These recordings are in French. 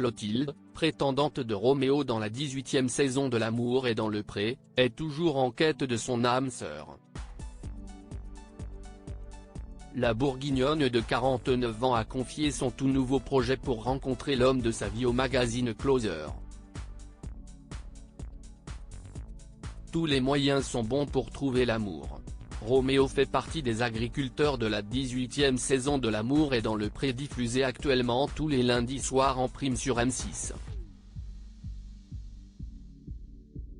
Clotilde, prétendante de Roméo dans la 18e saison de L'amour est dans le pré, est toujours en quête de son âme sœur. La Bourguignonne de 49 ans a confié son tout nouveau projet pour rencontrer l'homme de sa vie au magazine Closer. Tous les moyens sont bons pour trouver l'amour. Roméo fait partie des agriculteurs de la 18e saison de L'amour est dans le pré, diffusée actuellement tous les lundis soirs en prime sur M6.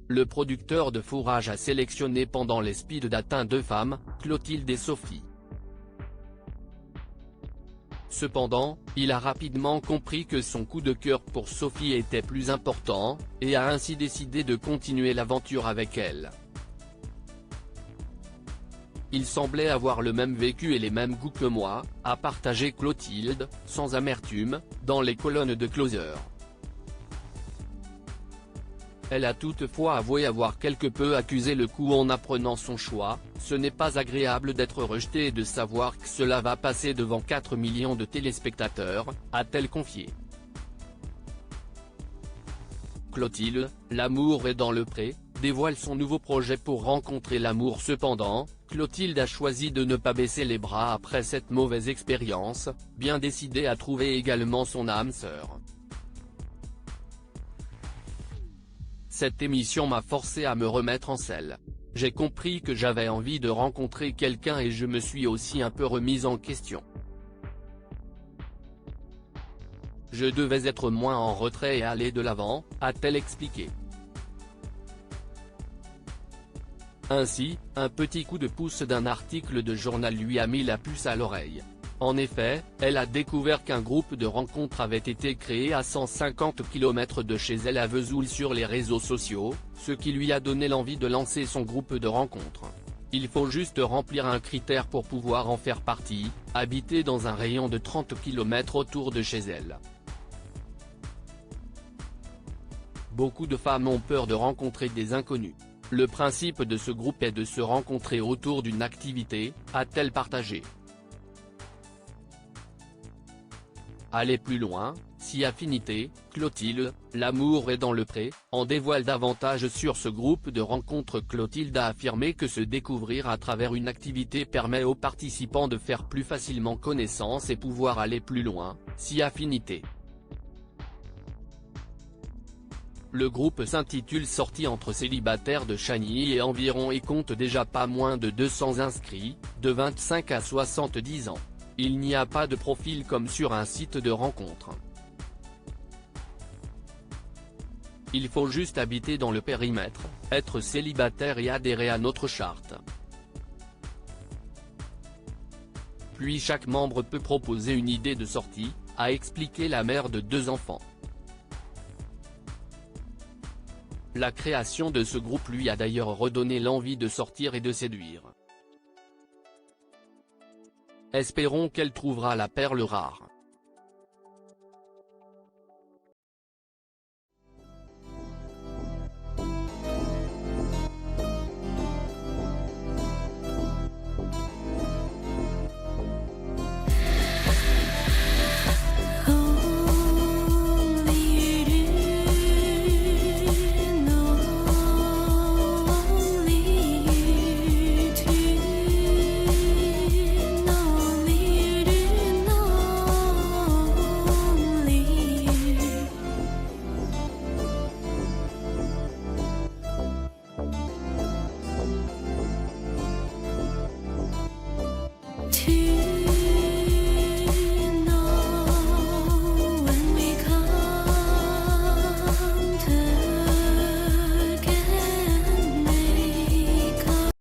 Le producteur de fourrage a sélectionné pendant les speed dating deux femmes, Clotilde et Sophie. Cependant, il a rapidement compris que son coup de cœur pour Sophie était plus important, et a ainsi décidé de continuer l'aventure avec elle. Il semblait avoir le même vécu et les mêmes goûts que moi, a partagé Clotilde, sans amertume, dans les colonnes de Closer. Elle a toutefois avoué avoir quelque peu accusé le coup en apprenant son choix. Ce n'est pas agréable d'être rejetée et de savoir que cela va passer devant 4 millions de téléspectateurs, a-t-elle confié. Clotilde, L'amour est dans le pré, dévoile son nouveau projet pour rencontrer l'amour. Cependant, Clotilde a choisi de ne pas baisser les bras après cette mauvaise expérience, bien décidée à trouver également son âme sœur. Cette émission m'a forcé à me remettre en selle. J'ai compris que j'avais envie de rencontrer quelqu'un et je me suis aussi un peu remise en question. Je devais être moins en retrait et aller de l'avant, a-t-elle expliqué. Ainsi, un petit coup de pouce d'un article de journal lui a mis la puce à l'oreille. En effet, elle a découvert qu'un groupe de rencontres avait été créé à 150 km de chez elle à Vesoul sur les réseaux sociaux, ce qui lui a donné l'envie de lancer son groupe de rencontres. Il faut juste remplir un critère pour pouvoir en faire partie, habiter dans un rayon de 30 km autour de chez elle. Beaucoup de femmes ont peur de rencontrer des inconnus. Le principe de ce groupe est de se rencontrer autour d'une activité, a-t-elle partagé. Aller plus loin, si affinité, Clotilde, L'amour est dans le pré, en dévoile davantage sur ce groupe de rencontres. Clotilde a affirmé que se découvrir à travers une activité permet aux participants de faire plus facilement connaissance et pouvoir aller plus loin, si affinité. Le groupe s'intitule Sorties entre célibataires de Chagny et environ et compte déjà pas moins de 200 inscrits, de 25 à 70 ans. Il n'y a pas de profil comme sur un site de rencontre. Il faut juste habiter dans le périmètre, être célibataire et adhérer à notre charte. Puis chaque membre peut proposer une idée de sortie, a expliqué la mère de 2 enfants. La création de ce groupe lui a d'ailleurs redonné l'envie de sortir et de séduire. Espérons qu'elle trouvera la perle rare.